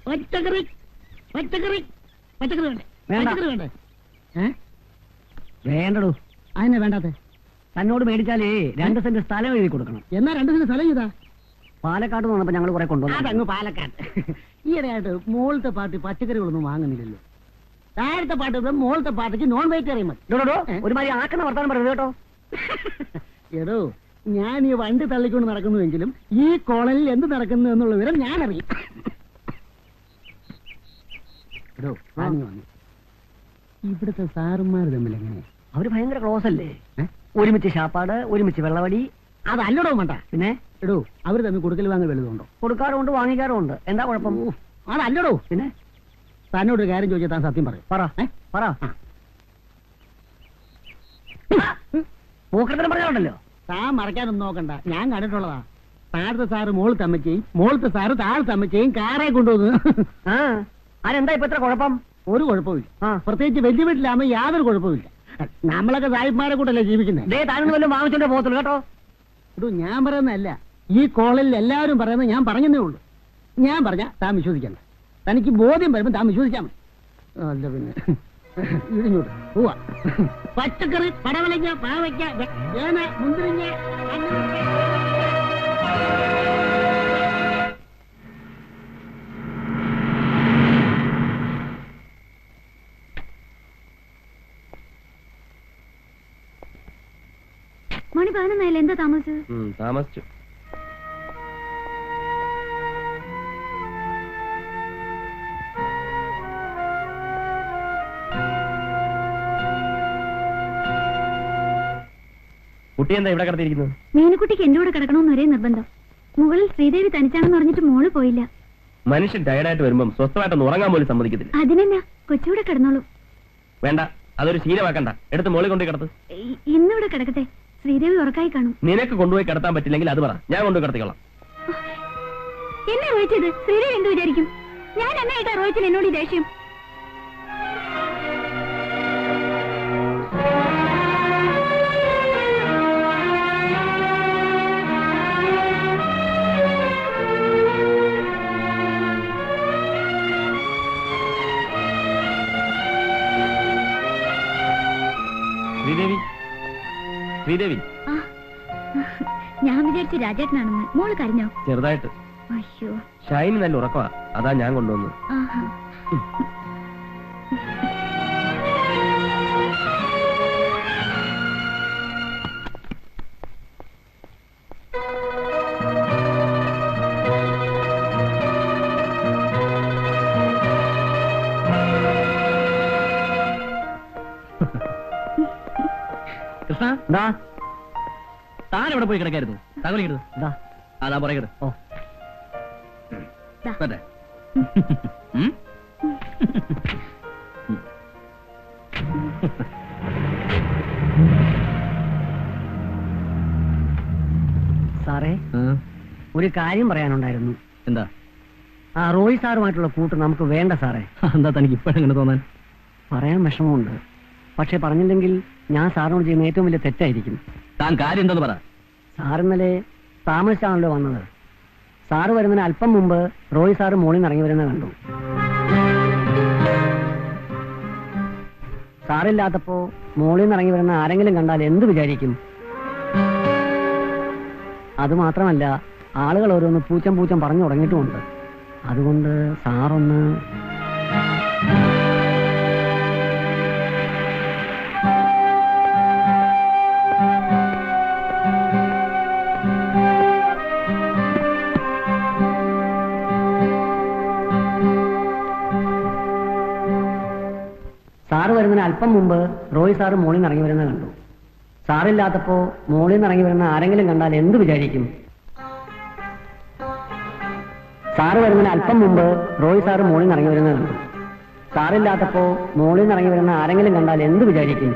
പച്ചക്കറി പച്ചക്കറി പച്ചക്കറി വേണ്ടേ? പച്ചക്കറി വേണ്ടേ? വേണ്ടടൂ. അതിനെ വേണ്ടാത്ത തന്നോട് മേടിച്ചാലേ 2 സെന്റ് സ്ഥലം എഴുതി കൊടുക്കണം. എന്നാ 2 സെന്റ് സ്ഥലം ചെയ്താ? പാലക്കാട് വന്നപ്പോ ഞങ്ങൾ കുറെ കൊണ്ടുവന്നു. അതങ്ങ് പാലക്കാട്. ഈയിടെയായിട്ട് മോളത്തെ പാർട്ടി പച്ചക്കറികളൊന്നും വാങ്ങുന്നില്ലല്ലോ. താഴത്തെ പാട്ട് മോളത്തെ പാർട്ടിക്ക് നോൺ വെജിറ്റേറിയൻ മതി. ഒരുമാതിരി ആക്കണ വർത്താനം പറയുന്നത് കേട്ടോ. എടോ, ഞാൻ ഈ വണ്ടി തള്ളിക്കൊണ്ട് നടക്കുന്നുവെങ്കിലും ഈ കോളനിൽ എന്ത് നടക്കുന്നു എന്നുള്ള വിവരം ഞാൻ അറിയും. എടോ, ഇവിടുത്തെ സാറുമാർ തമ്മിൽ എങ്ങനെ? അവര് ഭയങ്കര ക്ലോസ് അല്ലേ? ഒരുമിച്ച് ശാപ്പാട്, ഒരുമിച്ച് വെള്ളവടി. അതല്ലടോ വേണ്ട. പിന്നെ എടോ, അവര് തമ്മിൽ കൊടുക്കൽ വാങ്ങൽ വലുതുണ്ടോ? കൊടുക്കാറുണ്ട്, വാങ്ങിക്കാറുണ്ട്. എന്താ കുഴപ്പം? അതല്ലടോ. പിന്നെ തന്നോടൊരു കാര്യം ചോദിച്ചാൽ താൻ സത്യം പറയും. പറ. പൂക്കൃതം പറഞ്ഞാലുണ്ടല്ലോ. താൻ മറക്കാനൊന്നും നോക്കണ്ട, ഞാൻ കണ്ടിട്ടുള്ളതാ. താഴത്തെ സാറ് മോളത്തെ അമ്മച്ചയും മോളത്തെ സാറ് താഴത്തെ അമ്മച്ചയും കാറെ കൊണ്ടുവന്നു. അതെന്താ ഇപ്പൊ എത്ര കുഴപ്പം? ഒരു കുഴപ്പമില്ല. പ്രത്യേകിച്ച് വലിയ വീട്ടിലാകുമ്പോ യാതൊരു കുഴപ്പമില്ല. നമ്മളൊക്കെ സാഹിബ്മാരെ കൂട്ടല്ലേ ജീവിക്കുന്നത്. താനും വാങ്ങിച്ചോണ്ടേ പോകത്തുള്ളൂ കേട്ടോ. ഇടൂ, ഞാൻ പറയുന്നതല്ല, ഈ കോളനിൽ എല്ലാവരും പറയുന്നത് ഞാൻ പറഞ്ഞതേ ഉള്ളൂ. ഞാൻ പറഞ്ഞ താൻ വിശ്വസിക്കണ്ട. തനിക്ക് ബോധ്യം വരുമ്പോ താൻ വിശ്വസിച്ചാൽ മതി. അല്ല പിന്നെ ഇടിഞ്ഞോട്ട് പോവാ. പച്ചക്കറി, പടവലങ്ങ, പാവയ്ക്ക, ചേന, മുന്തിരിങ്ങ. മണി 11 എന്താ താമസിച്ചത്? താമസിച്ചു. കുട്ടി എന്താ ഇവിടെ കിടത്തിയിരിക്കുന്നത്? മീനുകുട്ടിക്ക് എന്റെ കൂടെ കിടക്കണമെന്ന് ഒരേ നിർബന്ധം. മുകളിൽ ശ്രീദേവി തനിച്ചാണെന്ന് പറഞ്ഞിട്ട് മോള് പോയില്ല. മനുഷ്യൻ ടയർഡായിട്ട് വരുമ്പം സ്വസ്ഥമായിട്ടൊന്ന് ഉറങ്ങാൻ പോലും സമ്മതിക്കത്തില്ല. അതിനെന്നാ, കൊച്ചുകൂടെ കിടന്നോളൂ. വേണ്ട, അതൊരു ശീലമാക്കണ്ട. എടുത്ത് മോളിൽ കൊണ്ടുപോയി കിടത്ത്. ഇന്നിവിടെ കിടക്കട്ടെ, ശ്രീദേവി ഉറക്കായി കാണും. നിനക്ക് കൊണ്ടുപോയി കിടത്താൻ പറ്റില്ലെങ്കിൽ അത് പറ, ഞാൻ കൊണ്ടുപോയി കിടത്തിക്കോളാം. എന്നെ റോയിച്ചത് ശ്രീദേവി എന്ത് വിചാരിക്കും? ഞാൻ എന്നായിട്ടാ റോയിച്ചത് എന്നോട് ഈ ദേഷ്യം? ശ്രീദേവി, ഞാൻ വിചാരിച്ചു രാജേട്ടനാണെന്ന്. മോള് കരഞ്ഞോ? ചെറുതായിട്ട്. അയ്യോ, ഷൈനി നല്ല ഉറക്കമാ, അതാ ഞാൻ കൊണ്ടുവന്നു. കൃഷ്ണ, താൻ എവിടെ പോയി കിടക്കായിരുന്നു? തകലിക്കരുത്. അതാ പറയരുത്. ഓ പറ്റേ. സാറേ, ഒരു കാര്യം പറയാനുണ്ടായിരുന്നു. എന്താ? ആ റോയ് സാറുമായിട്ടുള്ള കൂട്ട് നമുക്ക് വേണ്ട സാറേ. എന്താ തനിക്ക് ഇപ്പോഴെങ്ങനെ തോന്നാൻ? പറയാൻ വിഷമമുണ്ട്, പക്ഷെ പറഞ്ഞില്ലെങ്കിൽ ഞാൻ സാറിനോട് ചെയ്യുന്ന ഏറ്റവും വലിയ തെറ്റായിരിക്കും. താൻ കാര്യം എന്താന്ന് പറ. സാർ ഇന്നലെ താമസിച്ചാണല്ലോ വന്നത്. സാറ് വരുന്നതിന് അല്പം മുമ്പ് റോയ് സാറ് മോളിൽ നിന്ന് ഇറങ്ങി വരുന്നത് കണ്ടു. സാറില്ലാത്തപ്പോ മോളിൽ നിന്ന് ഇറങ്ങി വരുന്ന ആരെങ്കിലും കണ്ടാൽ എന്ത് വിചാരിക്കും? അതുമാത്രമല്ല, ആളുകൾ ഓരോന്ന് പൂച്ചം പൂച്ചം പറഞ്ഞു തുടങ്ങിയിട്ടുമുണ്ട്. അതുകൊണ്ട് സാറൊന്ന് സാറ് വരുന്നതിന് അല്പം മുമ്പ് റോയ് സാറ് മോളിൽ നിന്ന് ഇറങ്ങി വരുന്നത് കണ്ടു. സാറില്ലാത്തപ്പോ മോളിൽ നിന്ന് ഇറങ്ങി വരുന്ന ആരെങ്കിലും കണ്ടാൽ എന്ത് വിചാരിക്കും? സാറ് വരുന്നതിന് അല്പം മുമ്പ് റോയ് സാറ് മോളിൽ നിന്ന് ഇറങ്ങി വരുന്നത് കണ്ടു. സാറില്ലാത്തപ്പോ മോളിൽ നിന്ന് ഇറങ്ങി വരുന്ന ആരെങ്കിലും കണ്ടാൽ എന്ത് വിചാരിക്കും?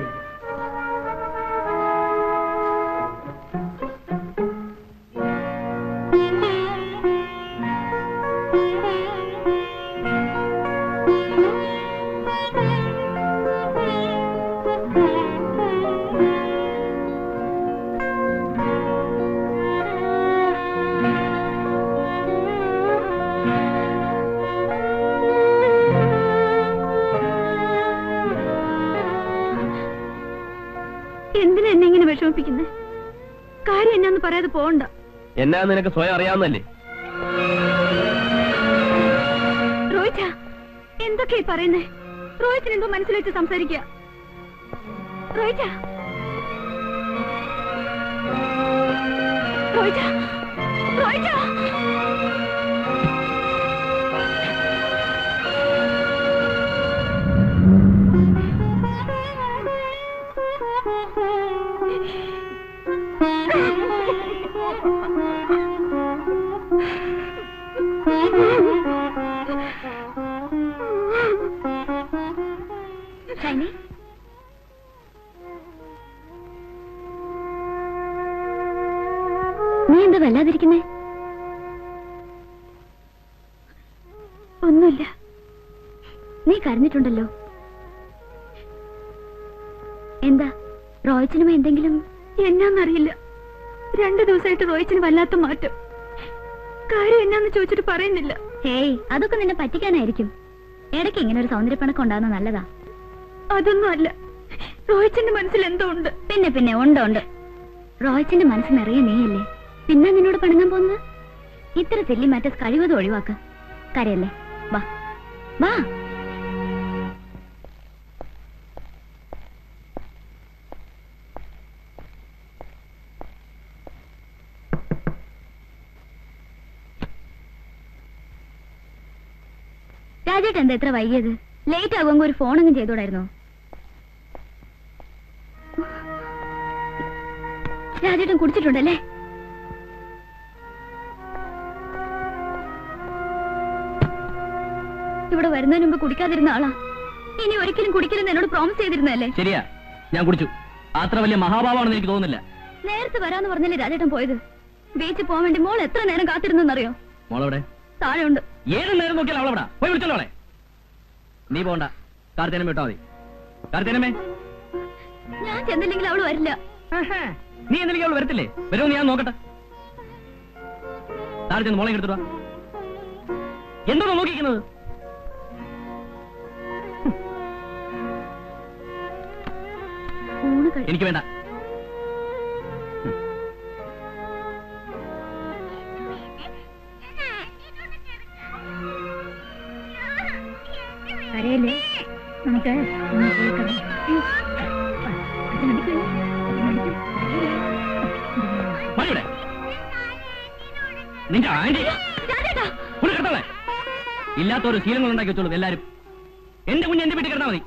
എന്തിനാ എന്നെ ഇങ്ങനെ വിഷമിപ്പിക്കുന്നത്? കാര്യം എന്നാന്ന് പറയാതെ പോകണ്ട. എന്നാ നിനക്ക് സ്വയം അറിയാവുന്നല്ലേ? റോഹിച്ച, എന്തൊക്കെയാ പറയുന്നേ? റോഹിച്ചിന് എന്തോ മനസ്സിൽ വെച്ച് സംസാരിക്കുക. റോഹിച്ച, റോഹിച്ച, റോഹിച്ച. ഷൈനി, നീ എന്താ വല്ലാതിരിക്കുന്നേ? ഒന്നുമില്ല. നീ കരഞ്ഞിട്ടുണ്ടല്ലോ. എന്താ റോയിച്ചിനും എന്തെങ്കിലും? എന്നാന്നറിയില്ല. 2 ദിവസമായിട്ട് റോയിച്ചിന് വല്ലാത്ത മാറ്റം. കാര്യം എന്നാന്ന് ചോദിച്ചിട്ട് പറയുന്നില്ല. ഹേയ്, അതൊക്കെ നിന്നെ പറ്റിക്കാനായിരിക്കും. ഇടയ്ക്ക് ഇങ്ങനെ ഒരു സൗന്ദര്യപ്പണക്കം ഉണ്ടാകുന്ന നല്ലതാ. അതൊന്നും അല്ല. റോയിച്ചിന്റെ മനസ്സിൽ എന്തോ ഉണ്ട്. പിന്നെ ഉണ്ട്. റോയിച്ചിന്റെ മനസ്സ് നിറയെ നീയല്ലേ, പിന്നെ നിന്നോട് പിണങ്ങാൻ പോകുന്നത്? ഇത്ര തെല്ലി മാറ്റസ് കഴിവതും ഒഴിവാക്ക. കരയല്ലേ, വാ വാ. രാജേട്ട് എന്താ എത്ര വൈകിയത്? ലേറ്റ് ആകുമ്പോൾ ഒരു ഫോണൊന്നും ചെയ്തോടായിരുന്നോ? രാജേട്ടൻ കുടിച്ചിട്ടുണ്ടല്ലേ? ഇവിടെ വരുന്നതിന് മുമ്പ് കുടിക്കാതിരുന്ന ആളാ. ഇനി ഒരിക്കലും കുടിക്കലെന്ന് എന്നോട് പ്രോമിസ് ചെയ്തിരുന്നല്ലേ? ശരിയാ, ഞാൻ കുടിച്ചു. അത്ര വലിയ മഹാഭാവമാണെന്ന് എനിക്ക് തോന്നുന്നില്ല. നേരത്തെ വരാന്ന് പറഞ്ഞല്ലേ രാജേട്ടൻ പോയത്? ബീച്ചിൽ പോകാൻ വേണ്ടി മോൾ എത്ര നേരം കാത്തിരുന്നെന്നറിയോ? മോളവിടെ താഴെ ഉണ്ട്. ഏത് നേരം നോക്കിയാൽ അവളെവിടാ? പോയി വിളിച്ചോളെ. നീ പോണ്ട, കാർത്തേനമ്മ വിട്ടാ മതി. കാർത്തേനമ്മേ, ഞാൻ ചെന്നില്ലെങ്കിൽ അവള് വരില്ല. നീ എന്തെങ്കിലും അവള് വരത്തില്ലേ? വരുമോ ഞാൻ നോക്കട്ടെ. താഴെ ചെന്ന് മോളെ എടുത്തിട്ട് വാ. എന്തോ നോക്കിക്കുന്നത്? എനിക്ക് വേണ്ട. കരയല്ലേ, നമുക്ക് നിന്റെ ആന്റി കിടത്തേ. ഇല്ലാത്തൊരു ശീലങ്ങൾ ഉണ്ടാക്കി വെച്ചോളൂ എല്ലാരും. എന്റെ കുഞ്ഞ് എന്റെ വീട്ടിൽ കിടന്നാ മതി.